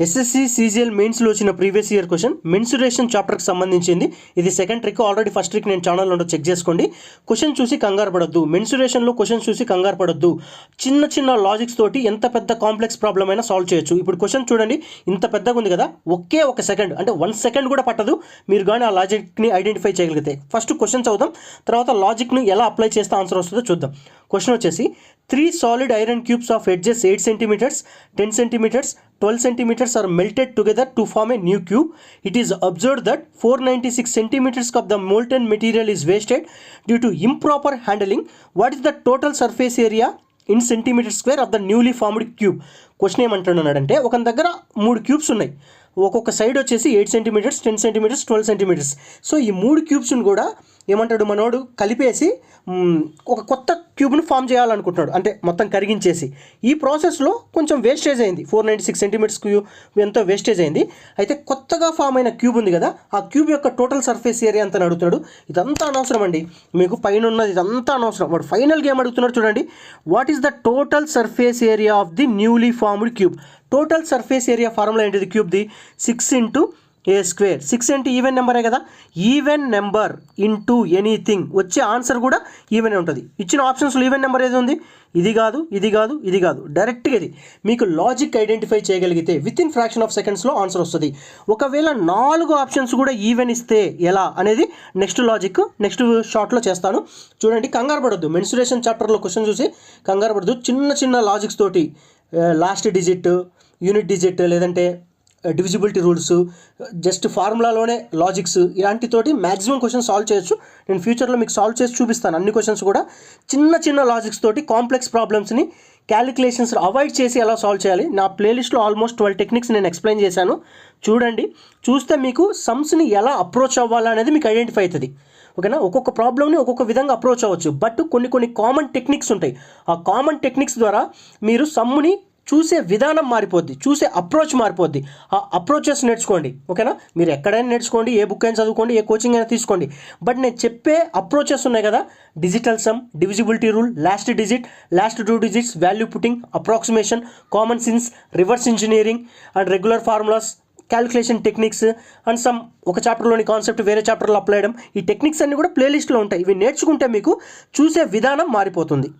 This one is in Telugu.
ఎస్ఎస్సి సీజీఎల్ మెయిన్స్లో వచ్చిన ప్రీవియస్ ఇయర్ క్వశ్చన్ మెన్సురేషన్ చాప్టర్కి సంబంధించింది. ఇది second trick, already first trick నేను ఛానల్లో చెక్ చేసుకోండి. క్వశ్చన్ చూసి కంగారు పడొద్దు, మెన్సురేషన్లో క్వశ్చన్ చూసి కంగారు పడొద్దు. చిన్న చిన్న లాజిక్స్ తోటి ఎంత పెద్ద కాంప్లెక్స్ ప్రాబ్లం అయినా సాల్వ్ చేయొచ్చు. ఇప్పుడు క్వశ్చన్ చూడండి, ఇంత పెద్దగా ఉంది కదా, ఒకే ఒక సెకండ్ అంటే 1 సెకండ్ కూడా పట్టదు మీరు కానీ ఆ లాజిక్ని ఐడెంటిఫై చేయగలిగితే. ఫస్ట్ క్వశ్చన్ చదువుదాం, తర్వాత లాజిక్ని ఎలా అప్లై చేస్తే ఆన్సర్ వస్తుందో చూద్దాం. క్వశ్చన్ వచ్చేసి 3 solid iron cubes of edges 8 centimeters, 10 centimeters, 12 centimeters are melted together to form a new cube. It is observed that 496 centimeters of the molten material is wasted due to improper handling. What is the total surface area in centimeter square of the newly formed cube? Question ఏమంటున్నాడంటే, ఒక దగ్గర 3 క్యూబ్స్ ఉన్నాయి, ఒక్కొక్క సైడ్ వచ్చేసి 8 సెంటీమీటర్స్, 10 సెంటీమీటర్స్, 12 సెంటీమీటర్స్. సో ఈ 3 క్యూబ్స్ని కూడా ఏమంటాడు మనోడు కలిపేసి ఒక కొత్త క్యూబ్ను ఫామ్ చేయాలనుకుంటున్నాడు, అంటే మొత్తం కరిగించేసి. ఈ ప్రాసెస్లో కొంచెం వేస్టేజ్ అయింది, 496 సెంటీమీటర్స్ క్యూబ్ ఎంతో వేస్టేజ్ అయింది. అయితే కొత్తగా ఫామ్ అయిన క్యూబ్ ఉంది కదా, ఆ క్యూబ్ యొక్క టోటల్ సర్ఫేస్ ఏరియా అంతా అడుగుతున్నాడు. ఇదంతా అనవసరం అండి, మీకు పైన ఉన్నది ఇదంతా అనవసరం. వాడు ఫైనల్గా ఏం అడుగుతున్నాడు చూడండి, what is the total surface area of the newly formed cube. Total surface area formula ఏంటిది క్యూబ్ది? 6 ఇంటూ ఏ స్క్వేర్. 6 అంటే ఈవెన్ నెంబరే కదా, ఈవెన్ నెంబర్ ఇంటూ ఎనీథింగ్, వచ్చే ఆన్సర్ కూడా ఈవెన్ ఉంటుంది. ఇచ్చిన ఆప్షన్స్లో ఈవెన్ నెంబర్ ఏది ఉంది? ఇది కాదు, ఇది కాదు, ఇది కాదు, డైరెక్ట్గా ఇది. మీకు లాజిక్ ఐడెంటిఫై చేయగలిగితే విత్ ఇన్ ఫ్రాక్షన్ ఆఫ్ సెకండ్స్లో ఆన్సర్ వస్తుంది. ఒకవేళ 4 ఆప్షన్స్ కూడా ఈవెన్ ఇస్తే ఎలా అనేది నెక్స్ట్ లాజిక్ నెక్స్ట్ షార్ట్లో చేస్తాను. చూడండి, కంగారు పడొద్దు, మెన్సురేషన్ చాప్టర్లో క్వశ్చన్ చూసి కంగారు పడొద్దు. చిన్న చిన్న లాజిక్స్ తోటి లాస్ట్ డిజిట్, యూనిట్ డిజిట్, లేదంటే డివిజిబిలిటీ రూల్స్, జస్ట్ ఫార్ములాలోనే లాజిక్స్, ఇలాంటితోటి మ్యాక్సిమం క్వశ్చన్ సాల్వ్ చేయొచ్చు. నేను ఫ్యూచర్లో మీకు సాల్వ్ చేసి చూపిస్తాను అన్ని క్వశ్చన్స్ కూడా. చిన్న చిన్న లాజిక్స్ తోటి కాంప్లెక్స్ ప్రాబ్లమ్స్ని క్యాలిక్యులేషన్స్ అవాయిడ్ చేసి ఎలా సాల్వ్ చేయాలి నా ప్లేలిస్ట్లో ఆల్మోస్ట్ 12 టెక్నిక్స్ నేను ఎక్స్ప్లెయిన్ చేశాను. చూడండి, చూస్తే మీకు సమ్స్ని ఎలా అప్రోచ్ అవ్వాలనేది మీకు ఐడెంటిఫై అవుతుంది. ఓకేనా? ఒక్కొక్క ప్రాబ్లమ్ని ఒక్కొక్క విధంగా అప్రోచ్ అవ్వచ్చు, బట్ కొన్ని కామన్ టెక్నిక్స్ ఉంటాయి. ఆ కామన్ టెక్నిక్స్ ద్వారా మీరు సమ్ముని చూసే విధానం మారిపోద్ది, చూసే అప్రోచ్ మారిపోద్ది. ఆ అప్రోచెస్ నేర్చుకోండి. ఓకేనా? మీరు ఎక్కడైనా నేర్చుకోండి, ఏ బుక్ అయినా చదువుకోండి, ఏ కోచింగ్ అయినా తీసుకోండి, బట్ నేను చెప్పే అప్రోచెస్ ఉన్నాయి కదా, digital sum, divisibility rule, last digit, last 2 digits, value putting, approximation, common sense, reverse engineering and regular formulas, calculation techniques and some ఒక చాప్టర్లోని కాన్సెప్ట్ వేరే చాప్టర్లో అప్లై చేయడం, ఈ టెక్నిక్స్ అన్నీ కూడా ప్లేలిస్ట్లో ఉంటాయి. ఇవి నేర్చుకుంటే మీకు చూసే విధానం మారిపోతుంది.